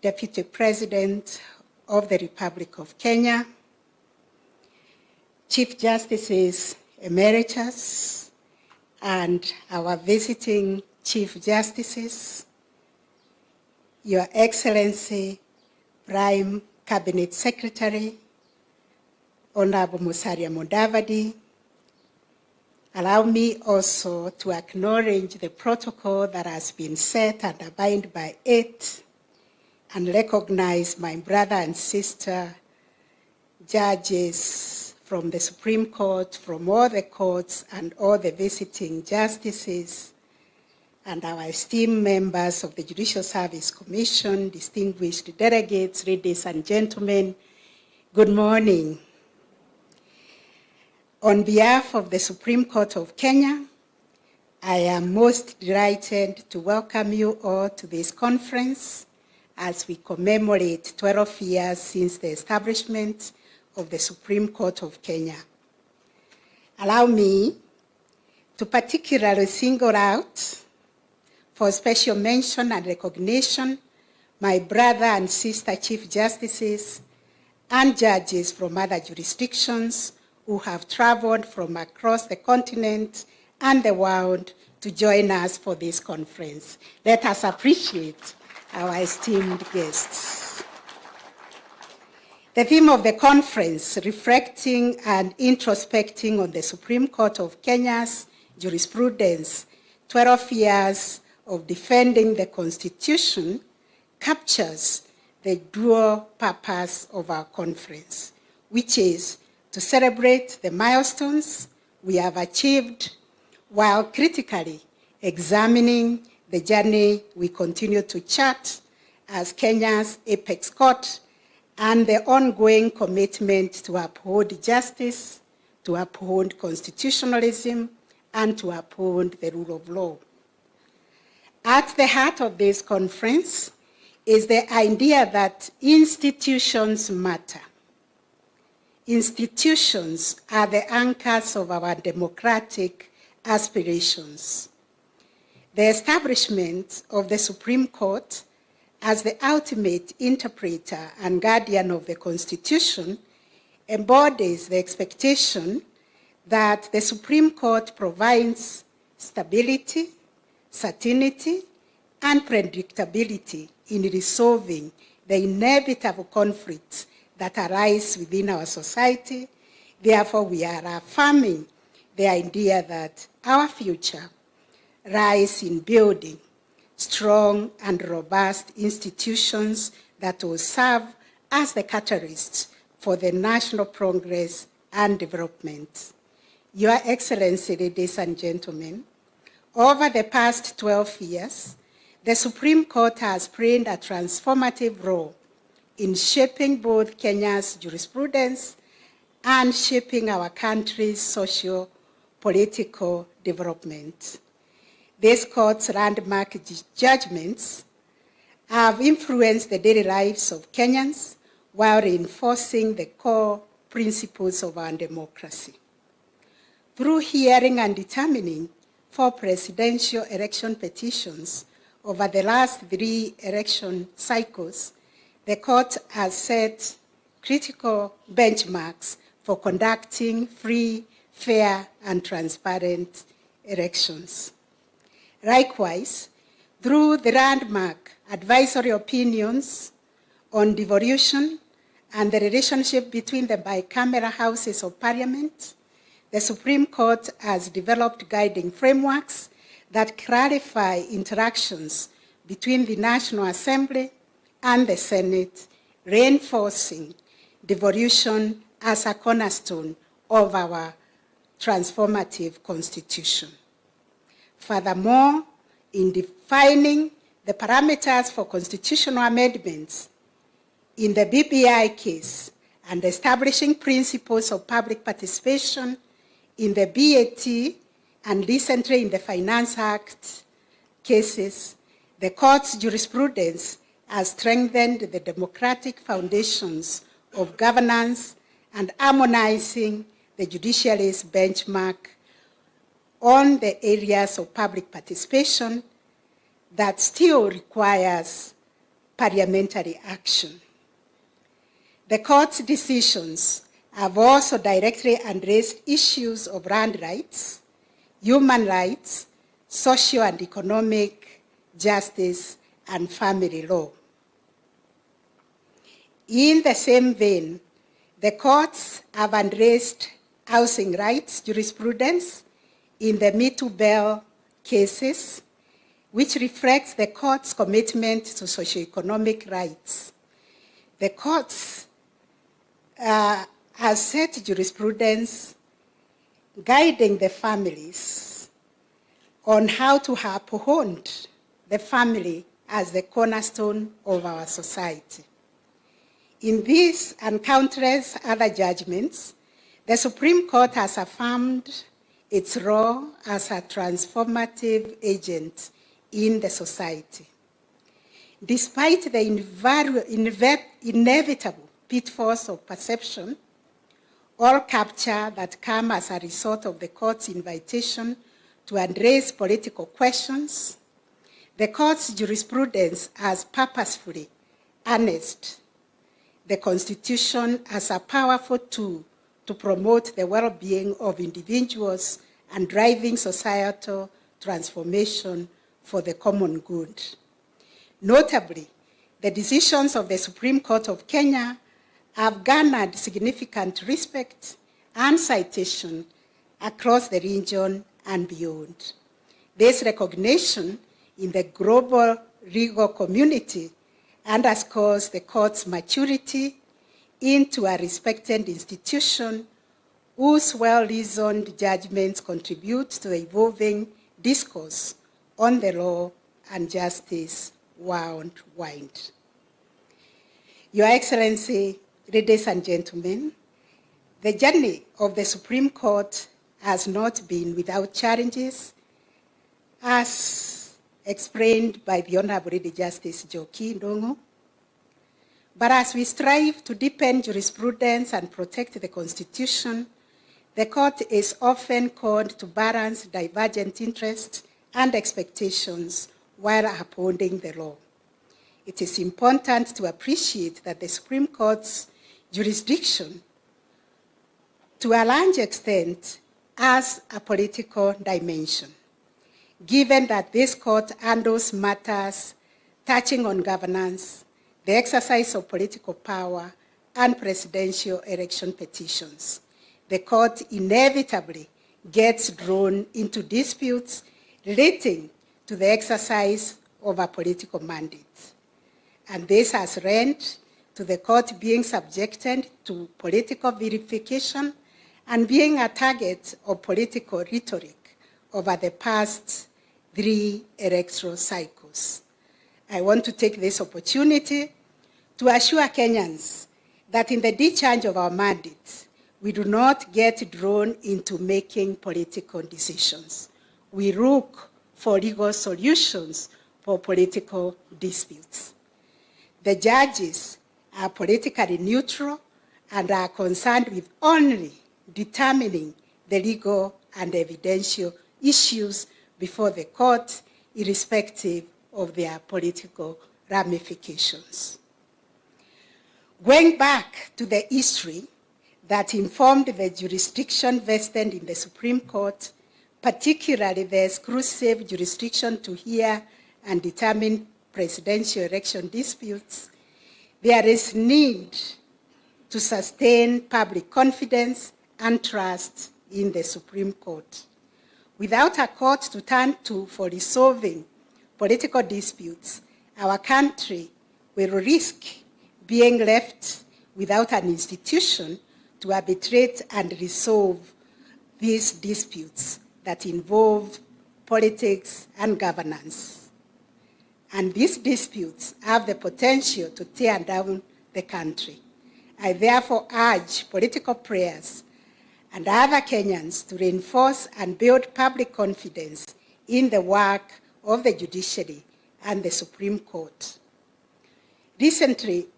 Deputy President of the Republic of Kenya, Chief Justices Emeritus, and our visiting Chief Justices, Your Excellency, Prime Cabinet Secretary, Honorable Musalia Mudavadi. Allow me also to acknowledge the protocol that has been set and abide by it, and recognize my brother and sister judges from the Supreme Court, from all the courts, and all the visiting justices, and our esteemed members of the Judicial Service Commission, distinguished delegates, ladies and gentlemen, good morning. On behalf of the Supreme Court of Kenya, I am most delighted to welcome you all to this conference as we commemorate 12 years since the establishment of the Supreme Court of Kenya. Allow me to particularly single out for special mention and recognition my brother and sister Chief Justices and judges from other jurisdictions who have traveled from across the continent and the world to join us for this conference. Let us appreciate our esteemed guests. The theme of the conference, reflecting and introspecting on the Supreme Court of Kenya's jurisprudence, 12 years of defending the Constitution, captures the dual purpose of our conference, which is to celebrate the milestones we have achieved while critically examining the journey we continue to chart as Kenya's apex court and the ongoing commitment to uphold justice, to uphold constitutionalism, and to uphold the rule of law. At the heart of this conference is the idea that institutions matter. Institutions are the anchors of our democratic aspirations. The establishment of the Supreme Court as the ultimate interpreter and guardian of the Constitution embodies the expectation that the Supreme Court provides stability, certainty, and predictability in resolving the inevitable conflicts that arise within our society. Therefore, we are affirming the idea that our future lies in building strong and robust institutions that will serve as the catalysts for the national progress and development. Your Excellency, ladies and gentlemen, over the past 12 years, the Supreme Court has played a transformative role in shaping both Kenya's jurisprudence and shaping our country's socio-political development. This court's landmark judgments have influenced the daily lives of Kenyans while reinforcing the core principles of our democracy. Through hearing and determining 4 presidential election petitions over the last 3 election cycles, the court has set critical benchmarks for conducting free, fair, and transparent elections. Likewise, through the landmark advisory opinions on devolution and the relationship between the bicameral houses of parliament, the Supreme Court has developed guiding frameworks that clarify interactions between the National Assembly and the Senate, reinforcing devolution as a cornerstone of our transformative Constitution. Furthermore, in defining the parameters for constitutional amendments in the BBI case and establishing principles of public participation in the BAT and recently in the Finance Act cases, the court's jurisprudence has strengthened the democratic foundations of governance and harmonizing the judiciary's benchmark on the areas of public participation that still requires parliamentary action. The court's decisions have also directly addressed issues of land rights, human rights, social and economic justice, and family law. In the same vein, the courts have addressed housing rights jurisprudence in the Me Too Bell cases, which reflects the court's commitment to socioeconomic rights. The courts have set jurisprudence guiding the families on how to uphold the family as the cornerstone of our society. In this and countless other judgments, the Supreme Court has affirmed its role as a transformative agent in the society. Despite the inevitable pitfalls of perception, all capture that come as a result of the court's invitation to address political questions, the court's jurisprudence has purposefully harnessed the Constitution as a powerful tool to promote the well-being of individuals and driving societal transformation for the common good. Notably, the decisions of the Supreme Court of Kenya have garnered significant respect and citation across the region and beyond. This recognition in the global legal community underscores the court's maturity into a respected institution whose well-reasoned judgments contribute to the evolving discourse on the law and justice worldwide. Your Excellency, ladies and gentlemen, the journey of the Supreme Court has not been without challenges, as explained by the Honorable Lady Justice Joki Ndongo. But as we strive to deepen jurisprudence and protect the Constitution, the court is often called to balance divergent interests and expectations while upholding the law. It is important to appreciate that the Supreme Court's jurisdiction, to a large extent, has a political dimension, given that this court handles matters touching on governance, the exercise of political power, and presidential election petitions. The court inevitably gets drawn into disputes relating to the exercise of a political mandate. And this has led to the court being subjected to political verification and being a target of political rhetoric over the past 3 electoral cycles. I want to take this opportunity to assure Kenyans that in the discharge of our mandates, we do not get drawn into making political decisions. We look for legal solutions for political disputes. The judges are politically neutral and are concerned with only determining the legal and evidential issues before the court, irrespective of their political ramifications. Going back to the history that informed the jurisdiction vested in the Supreme Court, particularly the exclusive jurisdiction to hear and determine presidential election disputes, there is need to sustain public confidence and trust in the Supreme Court. Without a court to turn to for resolving political disputes, our country will risk being left without an institution to arbitrate and resolve these disputes that involve politics and governance. And these disputes have the potential to tear down the country. I therefore urge political players and other Kenyans to reinforce and build public confidence in the work of the judiciary and the Supreme Court. Recently,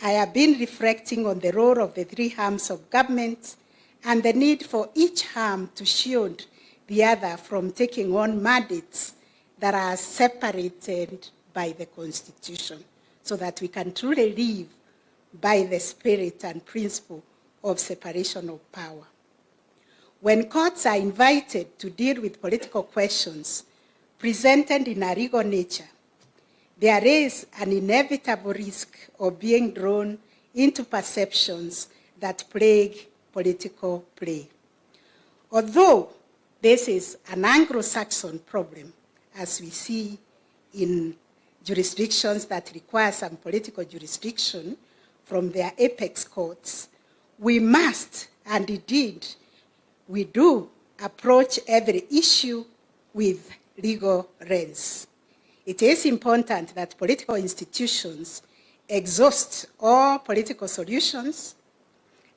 I have been reflecting on the role of the 3 arms of government and the need for each arm to shield the other from taking on mandates that are separated by the Constitution. so that we can truly live by the spirit and principle of separation of power. When courts are invited to deal with political questions presented in a legal nature, there is an inevitable risk of being drawn into perceptions that plague political play. Although this is an Anglo-Saxon problem, as we see in jurisdictions that require some political jurisdiction from their apex courts, we must, and indeed we do, approach every issue with legal lens. It is important that political institutions exhaust all political solutions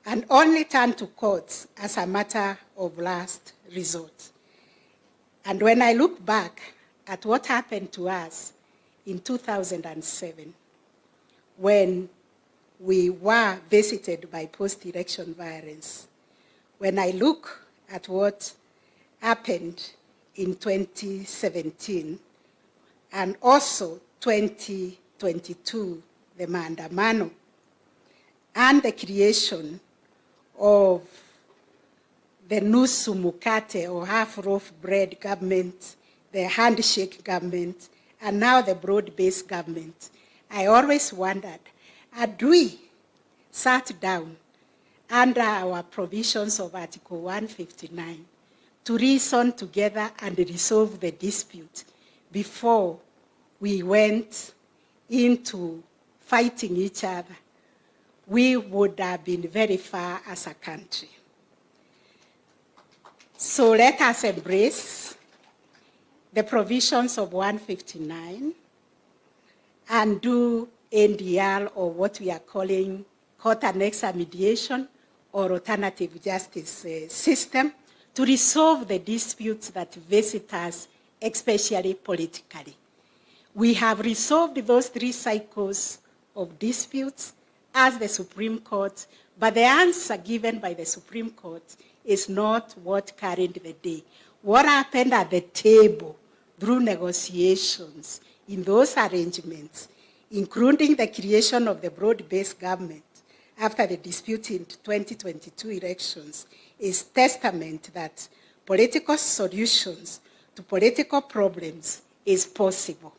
and only turn to courts as a matter of last resort. And when I look back at what happened to us in 2007, when we were visited by post-election violence, when I look at what happened in 2017 and also 2022, the maandamano, and the creation of the Nusu, Mkate, or half-loaf bread government, the handshake government, and now the broad-based government, I always wondered, had we sat down under our provisions of Article 159 to reason together and resolve the dispute before we went into fighting each other, we would have been very far as a country. So let us embrace the provisions of 159 and do NDR, or what we are calling court annexed mediation or alternative justice system, to resolve the disputes that visit us, especially politically. We have resolved those 3 cycles of disputes as the Supreme Court, but the answer given by the Supreme Court is not what carried the day. What happened at the table through negotiations in those arrangements, including the creation of the broad-based government after the dispute in 2022 elections, is testament that political solutions to political problems is possible.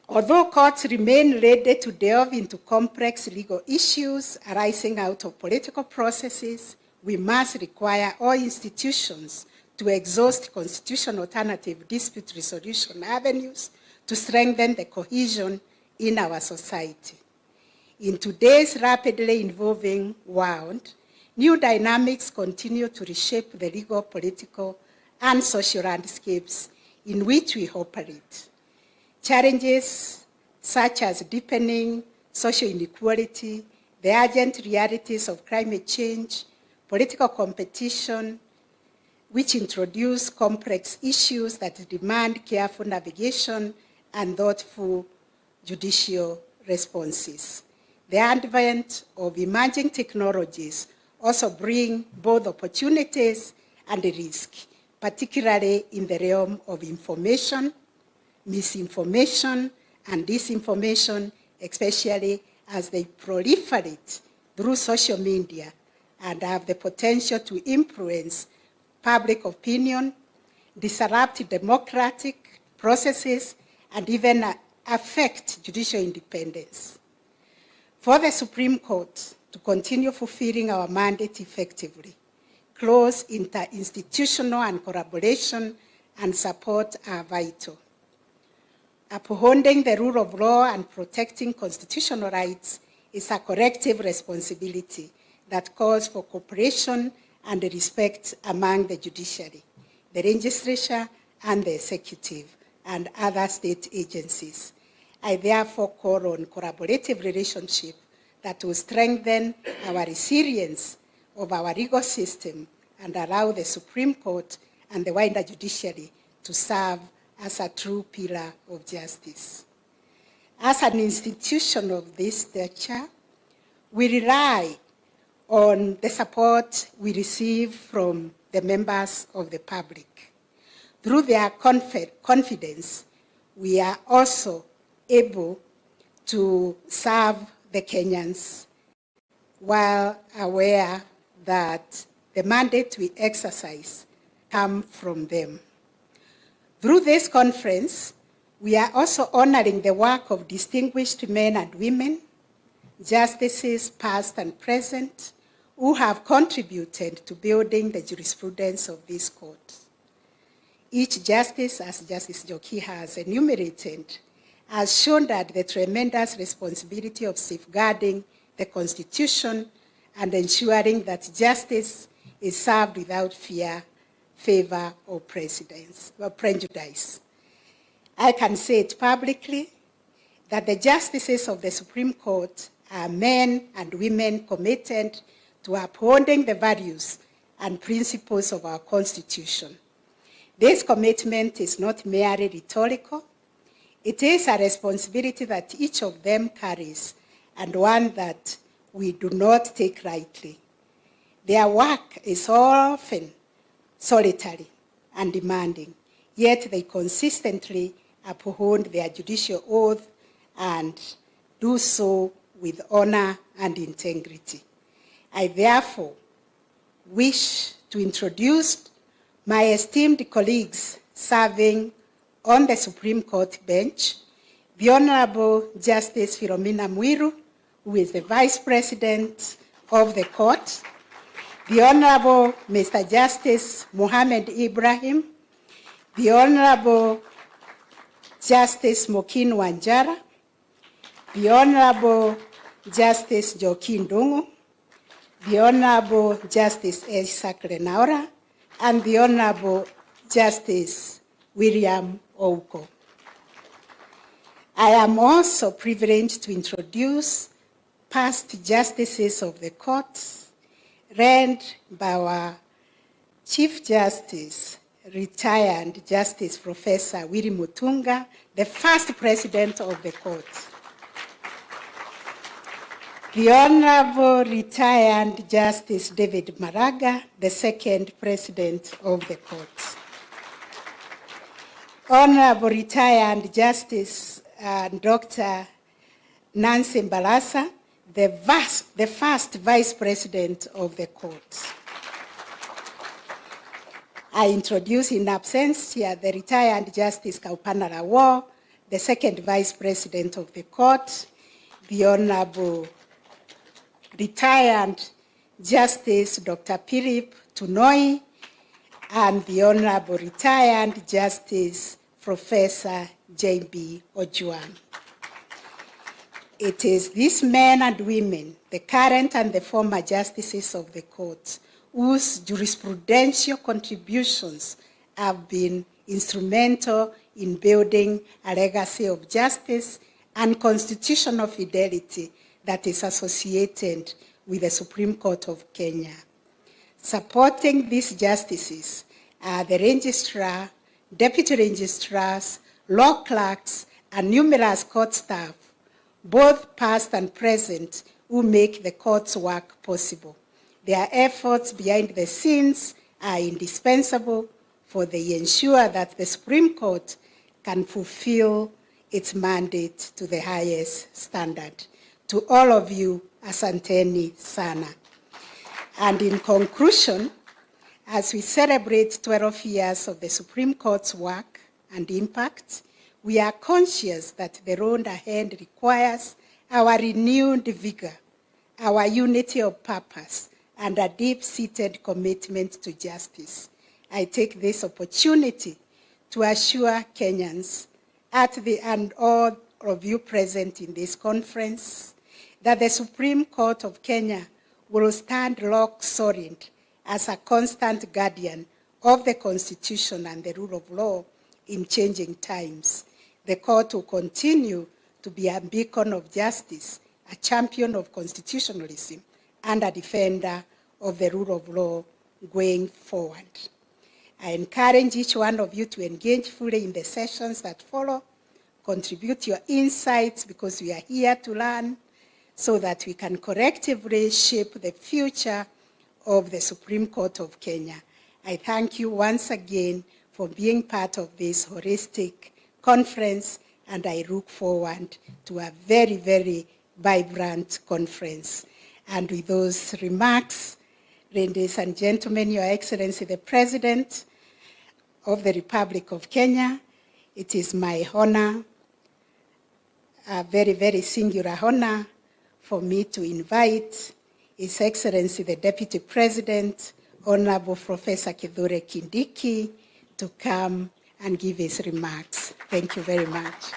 Although courts remain ready to delve into complex legal issues arising out of political processes, we must require all institutions to exhaust constitutional alternative dispute resolution avenues to strengthen the cohesion in our society. In today's rapidly evolving world, new dynamics continue to reshape the legal, political, and social landscapes in which we operate. Challenges such as deepening social inequality, the urgent realities of climate change, political competition, which introduce complex issues that demand careful navigation and thoughtful judicial responses. The advent of emerging technologies also bring both opportunities and risk, particularly in the realm of information, misinformation, and disinformation, especially as they proliferate through social media and have the potential to influence public opinion, disrupt democratic processes, and even affect judicial independence. For the Supreme Court to continue fulfilling our mandate effectively, close interinstitutional and collaboration and support are vital. Upholding the rule of law and protecting constitutional rights is a collective responsibility that calls for cooperation and respect among the judiciary, the legislature, and the executive, and other state agencies. I therefore call on collaborative relationship that will strengthen our resilience of our legal system and allow the Supreme Court and the wider judiciary to serve as a true pillar of justice. As an institution of this stature, we rely on the support we receive from the members of the public. Through their confidence, we are also able to serve the Kenyans while aware that the mandate we exercise come from them. Through this conference, we are also honoring the work of distinguished men and women, justices past and present, who have contributed to building the jurisprudence of this court. Each justice, as Justice Joki has enumerated, has shown that the tremendous responsibility of safeguarding the Constitution and ensuring that justice is served without fear, favor, or prejudice. I can say it publicly that the justices of the Supreme Court are men and women committed to upholding the values and principles of our Constitution. This commitment is not merely rhetorical. It is a responsibility that each of them carries, and one that we do not take lightly. Their work is often solitary and demanding, yet they consistently uphold their judicial oath and do so with honor and integrity. I therefore wish to introduce my esteemed colleagues serving on the Supreme Court bench, the Honorable Justice Philomena Mwiru, who is the Vice President of the court, the Honorable Mr. Justice Mohammed Ibrahim, the Honorable Justice Mokin Wanjara, the Honorable Justice Joaquin Dungu, the Honorable Justice Isaac Lenaura, and the Honorable Justice William Ouko. I am also privileged to introduce past justices of the courts, led by our Chief Justice, retired Justice Professor Willy Mutunga, the first president of the court. The Honorable retired Justice David Maraga, the second president of the court. Honorable retired Justice Dr. Nancy Mbalasa, the first vice president of the court. I introduce in absentia the retired Justice Kaupana Lawo, the second vice president of the court, the Honorable retired Justice Dr. Philip Tunoi, and the Honorable retired Justice Professor J.B. Ojuang. It is these men and women, the current and the former justices of the court, whose jurisprudential contributions have been instrumental in building a legacy of justice and constitutional fidelity that is associated with the Supreme Court of Kenya. Supporting these justices are the registrar, deputy registrars, law clerks, and numerous court staff, both past and present, who make the court's work possible. Their efforts behind the scenes are indispensable for they ensure that the Supreme Court can fulfill its mandate to the highest standard. To all of you, asanteni sana. And in conclusion, as we celebrate 12 years of the Supreme Court's work and impact, we are conscious that the road ahead requires our renewed vigor, our unity of purpose, and a deep-seated commitment to justice. I take this opportunity to assure Kenyans and all of you present in this conference that the Supreme Court of Kenya will stand rock solid as a constant guardian of the Constitution and the rule of law in changing times. The court will continue to be a beacon of justice, a champion of constitutionalism, and a defender of the rule of law going forward. I encourage each one of you to engage fully in the sessions that follow, contribute your insights because we are here to learn so that we can collectively shape the future of the Supreme Court of Kenya. I thank you once again for being part of this holistic conference, and I look forward to a very, very vibrant conference. And with those remarks, ladies and gentlemen, Your Excellency the President of the Republic of Kenya, it is my honor, a very, very singular honor for me to invite His Excellency the Deputy President, Honorable Professor Kithure Kindiki, to come and give his remarks. Thank you very much.